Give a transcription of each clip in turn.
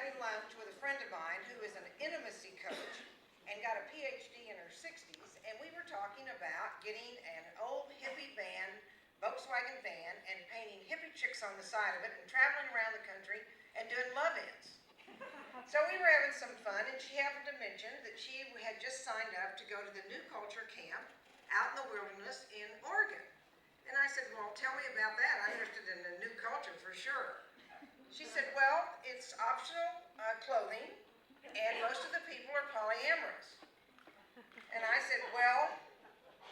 having lunch with a friend of mine who is an intimacy coach and got a PhD in her 60s, and we were talking about getting an old hippie van, Volkswagen van, and painting hippie chicks on the side of it and traveling around the country and doing love-ins. So we were having some fun, and she happened to mention that she had just signed up to go to the New Culture Camp out in the wilderness in Oregon. And I said, well, tell me about that. I'm interested in the new culture for sure. She said, well, it's optional clothing, and most of the people are polyamorous. And I said, well,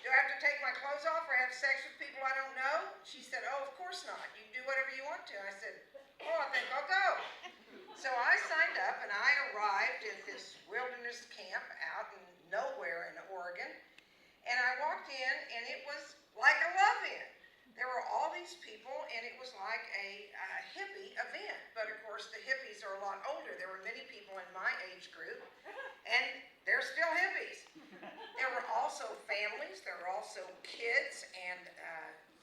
do I have to take my clothes off or have sex with people I don't know? She said, oh, of course not. You can do whatever you want to. I said, oh, I think I'll go. So I signed up, and I arrived at this wilderness camp out in nowhere in Oregon. And I walked in, and it was like a love-in. There were all these people, and it was like a hippie event. But of course, the hippies are a lot older. There were many people in my age group, and they're still hippies. There were also families. There were also kids, and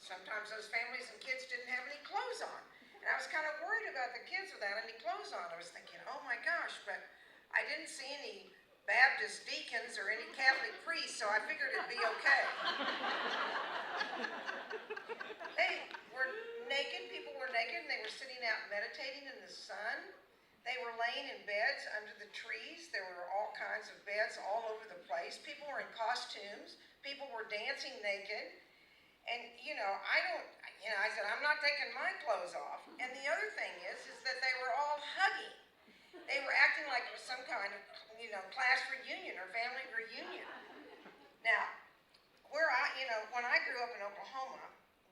sometimes those families and kids didn't have any clothes on. And I was kind of worried about the kids without any clothes on. I was thinking, oh my gosh, but I didn't see any Baptist deacons or any Catholic priests, so I figured it'd be okay. They were naked, people were naked, and they were sitting out meditating in the sun. They were laying in beds under the trees. There were all kinds of beds all over the place. People were in costumes. People were dancing naked. And, I said, I'm not taking my clothes off. And the other thing is that they were all hugging. They were acting like it was some kind of, class reunion or family reunion. Now, when I grew up in Oklahoma,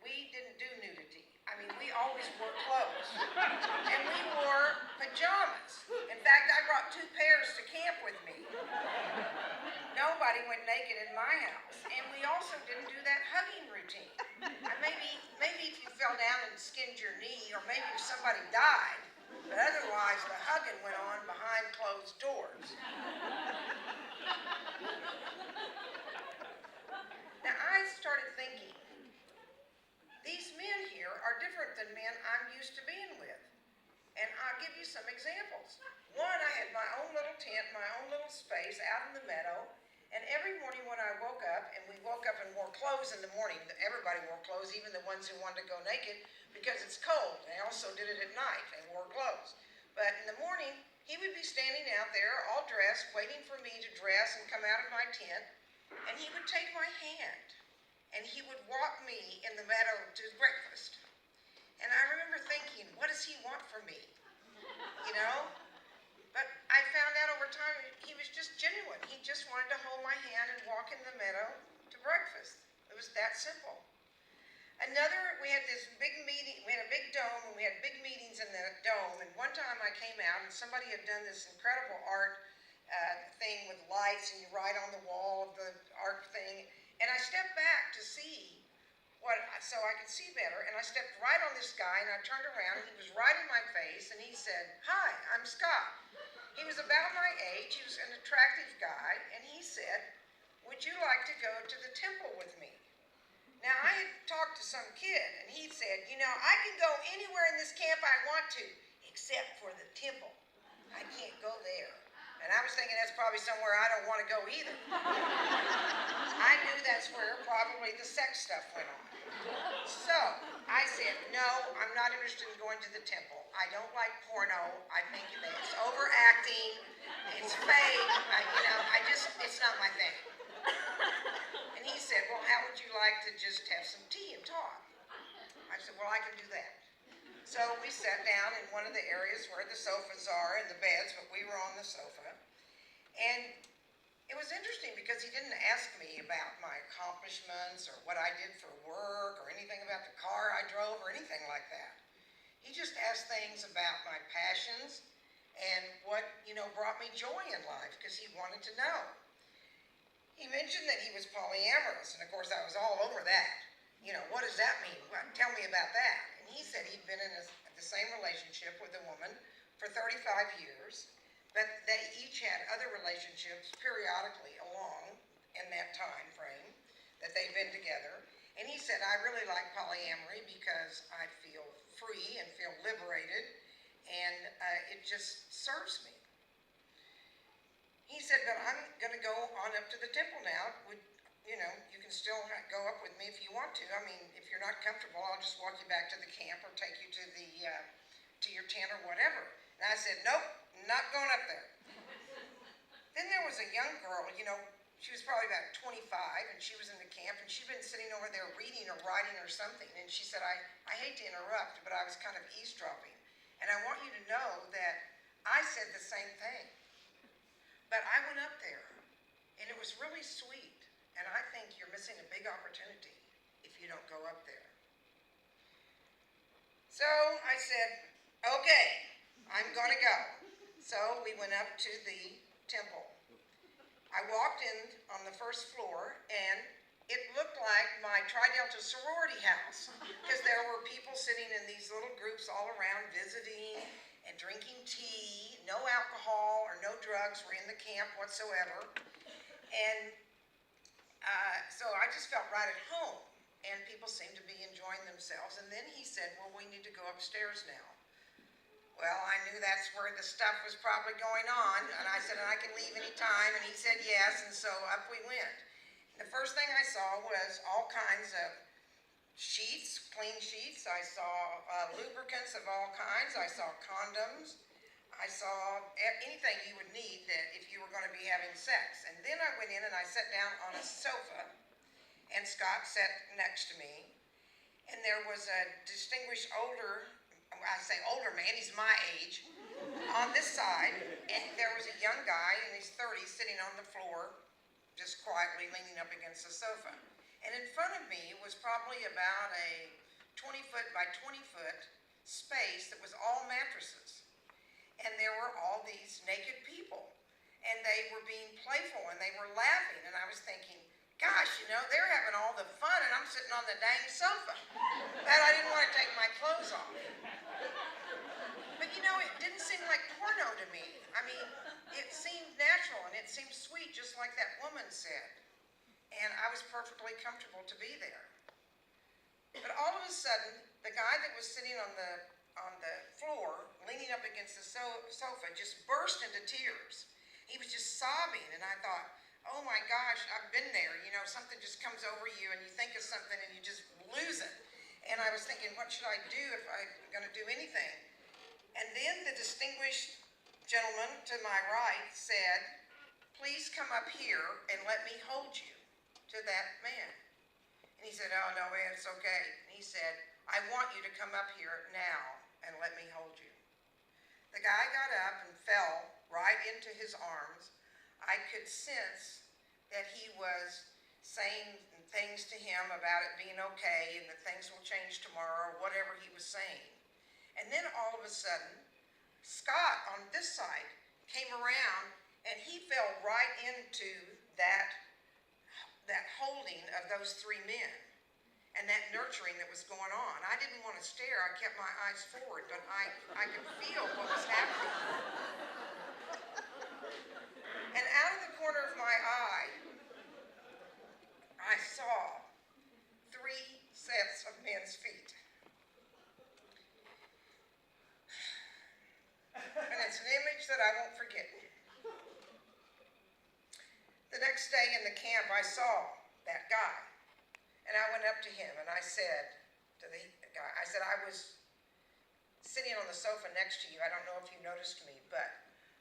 we didn't do nudity. I mean, we always wore clothes. And we wore pajamas. In fact, I brought 2 pairs to camp with me. Nobody went naked in my house. And we also didn't do that hugging routine. Maybe if you fell down and skinned your knee, or maybe if somebody died. But otherwise, the hugging went on behind closed doors. Now, I started thinking, these men here are different than men I'm used to being with. And I'll give you some examples. One, I had my own little tent, my own little space out in the meadow. And every morning when I woke up, and we woke up and wore clothes in the morning, everybody wore clothes, even the ones who wanted to go naked, because it's cold. They also did it at night. They wore clothes. But in the morning, he would be standing out there, all dressed, waiting for me to dress and come out of my tent. And he would take my hand, and he would walk me in the meadow to breakfast. And I remember thinking, what does he want from me? But I found out over time he was just genuine. He just wanted to hold my hand and walk in the meadow to breakfast. It was that simple. We had this big meeting, we had a big dome, and we had big meetings in the dome. And one time I came out, and somebody had done this incredible art thing with lights, and you write on the wall of the art thing. And I stepped back to see so I could see better, and I stepped right on this guy, and I turned around, and he was right in my face, and he said, hi, I'm Scott. He was about my age, he was an attractive guy, and he said, would you like to go to the temple with me? Now, I had talked to some kid, and he said, I can go anywhere in this camp I want to, except for the temple. I can't go there. And I was thinking that's probably somewhere I don't want to go either. I knew that's where probably the sex stuff went on. So I said, no, I'm not interested in going to the temple. I don't like porno. I think that it's overacting. It's fake. It's not my thing. And he said, well, how would you like to just have some tea and talk? I said, well, I can do that. So we sat down in one of the areas where the sofas are and the beds, but we were on the sofa. And it was interesting because he didn't ask me about my accomplishments or what I did for work or anything about the car I drove or anything like that. He just asked things about my passions and what, brought me joy in life, because he wanted to know. He mentioned that he was polyamorous, and of course I was all over that. What does that mean? Well, tell me about that. And he said he'd been in the same relationship with a woman for 35 years, but they each had other relationships periodically along in that time frame that they'd been together. And he said, I really like polyamory because I feel free and feel liberated, and it just serves me. He said, but I'm going to go on up to the temple now. You can still go up with me if you want to. I mean, if you're not comfortable, I'll just walk you back to the camp or take you to your tent or whatever. And I said, nope, not going up there. Then there was a young girl, she was probably about 25, and she was in the camp, and she'd been sitting over there reading or writing or something, and she said, I hate to interrupt, but I was kind of eavesdropping, and I want you to know that I said the same thing. But I went up there, and it was really sweet, and I think you're missing a big opportunity if you don't go up there. So I said, okay, I'm going to go. So we went up to the temple. I walked in on the first floor, and it looked like my Tri Delta sorority house, because there were people sitting in these little groups all around visiting and drinking tea. No alcohol or no drugs were in the camp whatsoever. And so I just felt right at home, and people seemed to be enjoying themselves. And then he said, well, we need to go upstairs now. Well, I knew that's where the stuff was probably going on, and I said, and I can leave any time, and he said yes, and so up we went. The first thing I saw was all kinds of sheets, clean sheets. I saw lubricants of all kinds. I saw condoms. I saw anything you would need that if you were going to be having sex. And then I went in and I sat down on a sofa, and Scott sat next to me, and there was a distinguished I say older man, he's my age, on this side, and there was a young guy in his 30s sitting on the floor, just quietly leaning up against the sofa. And in front of me was probably about a 20-foot by 20-foot space that was all mattresses. And there were all these naked people, and they were being playful, and they were laughing, and I was thinking, gosh, they're having all the fun, and I'm sitting on the dang sofa. But I didn't want to take my clothes off. But it didn't seem like porno to me. I mean, it seemed natural, and it seemed sweet, just like that woman said. And I was perfectly comfortable to be there. But all of a sudden, the guy that was sitting on the floor, leaning up against the sofa, just burst into tears. He was just sobbing, and I thought, oh my gosh, I've been there. Something just comes over you, and you think of something, and you just lose it. And I was thinking, what should I do if I'm going to do anything? And then the distinguished gentleman to my right said, please come up here and let me hold you, to that man. And he said, oh no, man, it's okay. And he said, I want you to come up here now and let me hold you. The guy got up and fell right into his arms. I could sense that he was saying things to him about it being okay and that things will change tomorrow, or whatever he was saying. And then all of a sudden, Scott on this side came around, and he fell right into that holding of those three men and that nurturing that was going on. I didn't want to stare. I kept my eyes forward, but I could feel what was happening. And out of the corner of my eye, I saw 3 sets of men's feet. And it's an image that I won't forget. The next day in the camp, I saw that guy. And I went up to him and I said to the guy, I was sitting on the sofa next to you. I don't know if you noticed me, but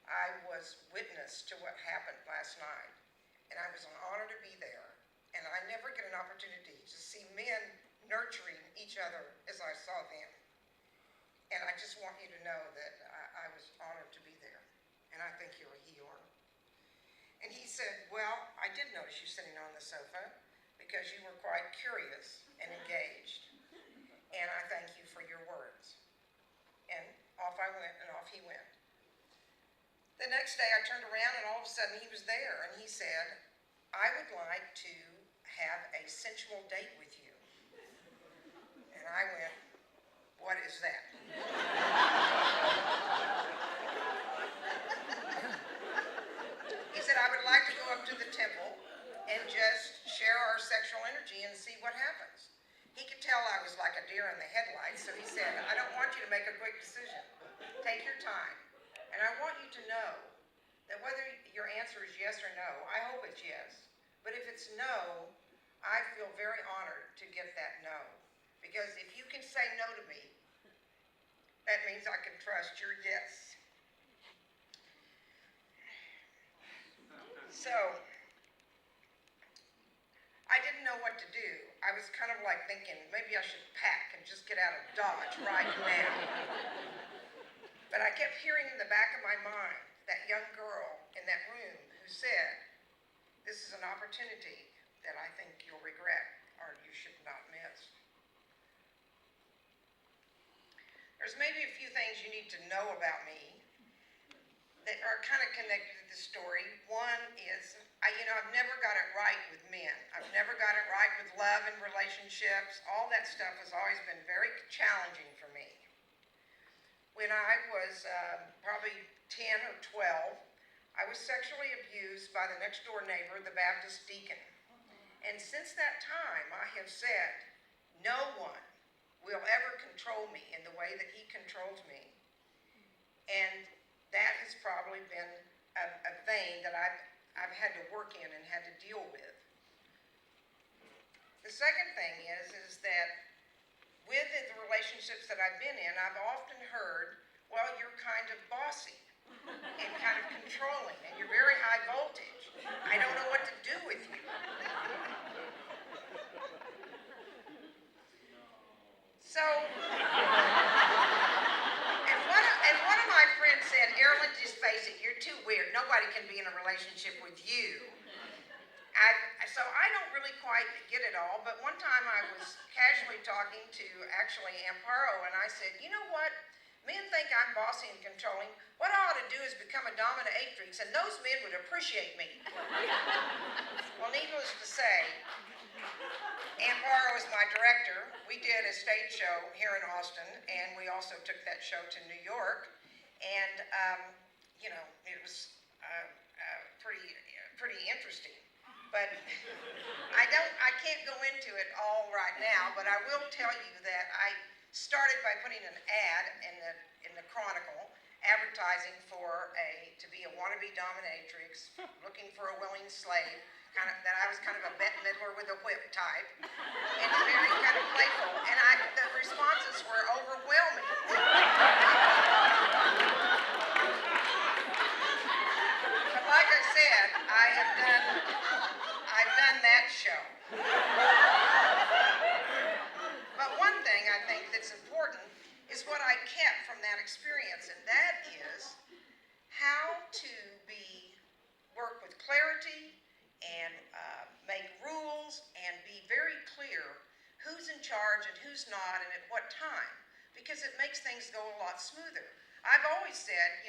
I was witness to what happened last night. And I was an honor to be there. And I never get an opportunity to see men nurturing each other as I saw them. And I just want you to know that I was honored to be there. And I think you're a healer. And he said, well, I did notice you sitting on the sofa because you were quite curious and engaged. And I thank you for your words. And off I went, and off he went. The next day I turned around, and all of a sudden he was there, and he said, I would like to have a sensual date with you. And I went, what is that? He said, I would like to go up to the temple and just share our sexual energy and see what happens. He could tell I was like a deer in the headlights, so he said, I don't want you to make a quick decision. Take your time. And I want you to know that whether your answer is yes or no, I hope it's yes. But if it's no, I feel very honored to get that no. Because if you can say no to me, that means I can trust your yes. So, I didn't know what to do. I was kind of like thinking, maybe I should pack and just get out of Dodge right now. But I kept hearing in the back of my mind that young girl in that room who said, this is an opportunity that I think you'll regret or you should not miss. There's maybe a few things you need to know about me that are kind of connected to this story. One is, I've never got it right with men. I've never got it right with love and relationships. All that stuff has always been very challenging for me. When I was probably 10 or 12, I was sexually abused by the next door neighbor, the Baptist deacon. And since that time, I have said, no one will ever control me in the way that he controls me. And that has probably been a vein that I've had to work in and had to deal with. The second thing is that with the relationships that I've been in, I've often heard, well, you're kind of bossy and kind of controlling, and you're very high voltage. I don't know what to do with you. So, and one of my friends said, Erilyn, just face it, you're too weird. Nobody can be in a relationship with you. So I don't really quite get it all, but one time I was casually talking to actually Amparo, and I said, you know what? Men think I'm bossy and controlling. What I ought to do is become a dominatrix, and those men would appreciate me. Well, needless to say, Amparo is my director. We did a stage show here in Austin, and we also took that show to New York, and it was pretty interesting. But I can't go into it all right now, but I will tell you that I started by putting an ad in the Chronicle advertising to be a wannabe dominatrix, looking for a willing slave, that I was kind of a Bette Midler with a whip type, and very kind of playful, and the responses were overwhelming. But like I said, I've done that show. But one thing I think that's important is what I kept from that experience, and that is how to work with clarity and make rules and be very clear who's in charge and who's not and at what time, because it makes things go a lot smoother. I've always said,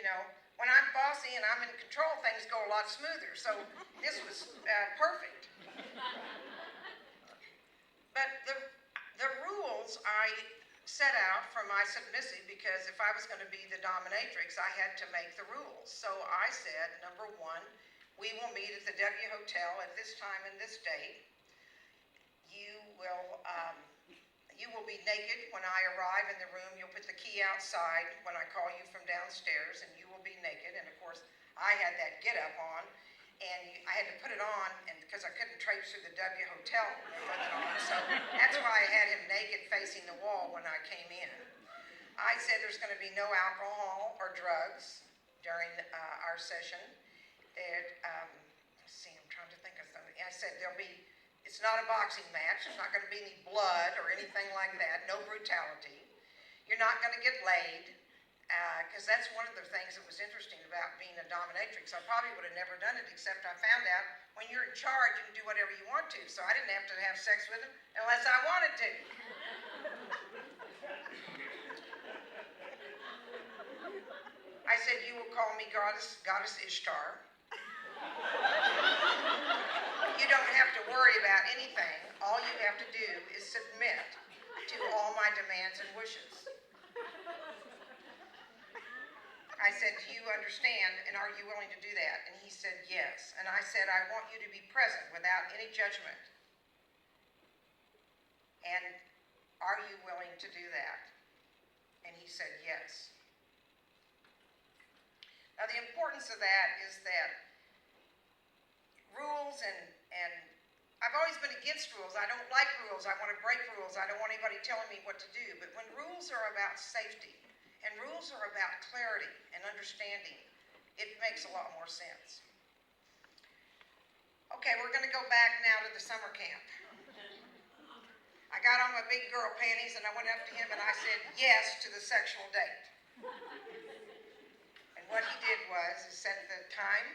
when I'm bossy and I'm in control, things go a lot smoother. So this was perfect. But the rules I set out for my submissive, because if I was going to be the dominatrix, I had to make the rules. So I said, number one, we will meet at the W Hotel at this time and this date. You will be naked when I arrive in the room. You'll put the key outside when I call you from downstairs, and you will be naked. And of course, I had that get-up on, and I had to put it on, and because I couldn't traipse through the W Hotel with it on, so that's why I had him naked facing the wall when I came in. I said there's going to be no alcohol or drugs during our session. Let's see, I'm trying to think of something. I said it's not a boxing match. There's not going to be any blood or anything like that. No brutality. You're not going to get laid, because that's one of the things that was interesting about being a dominatrix. I probably would have never done it, except I found out when you're in charge, you can do whatever you want to. So I didn't have to have sex with him unless I wanted to. I said, you will call me Goddess Ishtar. You don't have to worry about anything. All you have to do is submit to all my demands and wishes. I said, do you understand, and are you willing to do that? And he said, yes. And I said, I want you to be present without any judgment. And are you willing to do that? And he said, yes. Now the importance of that is that rules and I've always been against rules. I don't like rules. I want to break rules. I don't want anybody telling me what to do. But when rules are about safety and rules are about clarity and understanding, it makes a lot more sense. Okay, we're going to go back now to the summer camp. I got on my big girl panties and I went up to him and I said yes to the sexual date. And what he did was set the time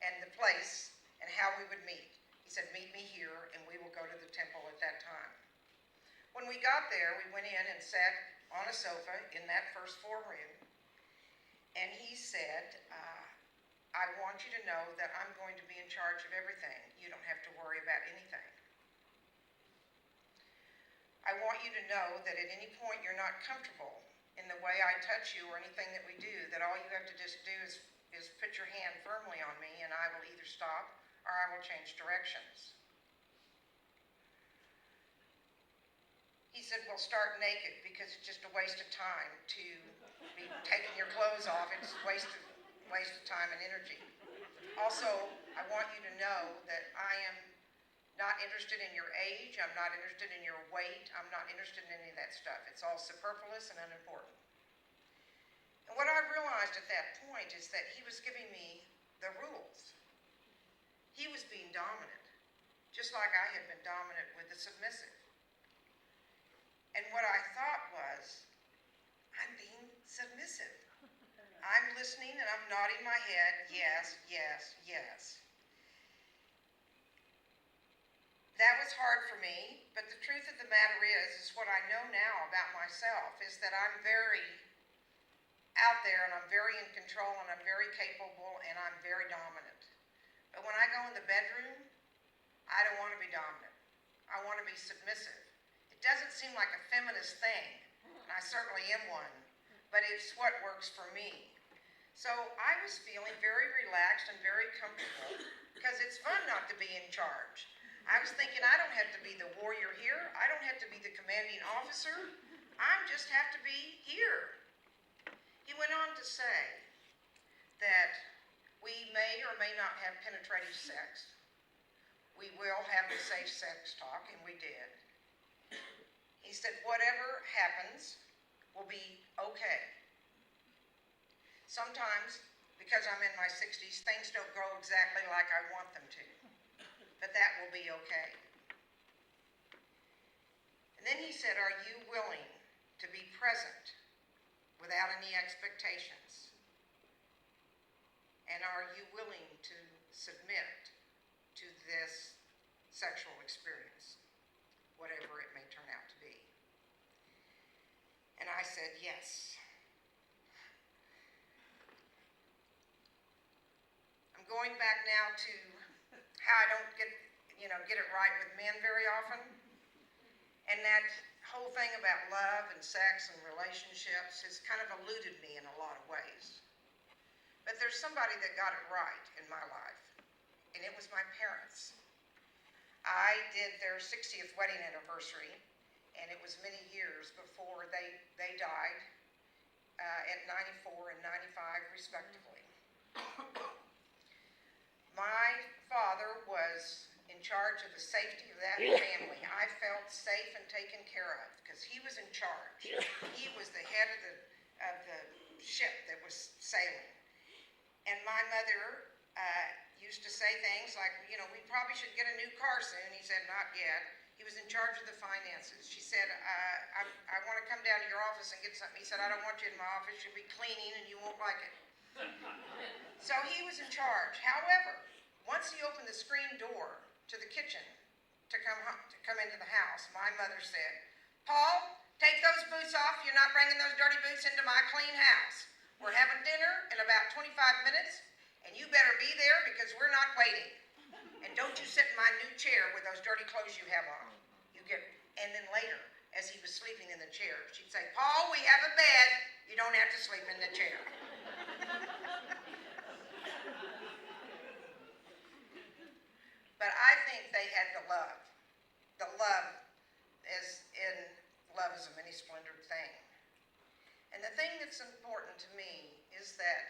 and the place and how we would meet. He said, meet me here and we will go to the temple at that time. When we got there, we went in and sat on a sofa in that first floor room. And he said, I want you to know that I'm going to be in charge of everything. You don't have to worry about anything. I want you to know that at any point you're not comfortable in the way I touch you or anything that we do, that all you have to just do is put your hand firmly on me and I will either stop or I will change directions. He said, well, start naked because it's just a waste of time to be taking your clothes off. It's a waste of time and energy. Also, I want you to know that I am not interested in your age. I'm not interested in your weight. I'm not interested in any of that stuff. It's all superfluous and unimportant. And what I realized at that point is that he was giving me the rules. He was being dominant, just like I had been dominant with the submissive. And what I thought was, I'm being submissive. I'm listening and I'm nodding my head, yes, yes, yes. That was hard for me, but the truth of the matter is what I know now about myself is that I'm very out there and I'm very in control and I'm very capable and I'm very dominant. But when I go in the bedroom, I don't want to be dominant. I want to be submissive. It doesn't seem like a feminist thing, and I certainly am one, but it's what works for me. So I was feeling very relaxed and very comfortable because it's fun not to be in charge. I was thinking I don't have to be the warrior here. I don't have to be the commanding officer. I just have to be here. He went on to say that we may or may not have penetrative sex. We will have the safe sex talk, and we did. He said, whatever happens will be okay. Sometimes, because I'm in my 60s, things don't go exactly like I want them to. But that will be okay. And then he said, are you willing to be present without any expectations? And are you willing to submit to this sexual experience, whatever it may turn out to be? And I said, yes. I'm going back now to how I don't get it right with men very often. And that whole thing about love and sex and relationships has kind of eluded me in a lot of ways. But there's somebody that got it right in my life, and it was my parents. I did their 60th wedding anniversary, and it was many years before they died at 94 and 95 respectively. My father was in charge of the safety of that family. I felt safe and taken care of because he was in charge. He was the head of the ship that was sailing. And my mother used to say things like, we probably should get a new car soon. He said, not yet. He was in charge of the finances. She said, I want to come down to your office and get something. He said, I don't want you in my office. You'll be cleaning and you won't like it. So he was in charge. However, once he opened the screen door to the kitchen to come into the house, my mother said, Paul, take those boots off. You're not bringing those dirty boots into my clean house. We're having dinner in about 25 minutes, and you better be there because we're not waiting. And don't you sit in my new chair with those dirty clothes you have on. And then later, as he was sleeping in the chair, she'd say, Paul, we have a bed. You don't have to sleep in the chair. But I think they had the love. The love is a many-splendored thing. And the thing that's important to me is that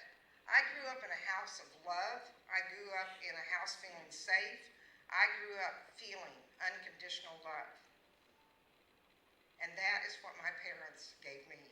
I grew up in a house of love. I grew up in a house feeling safe. I grew up feeling unconditional love. And that is what my parents gave me.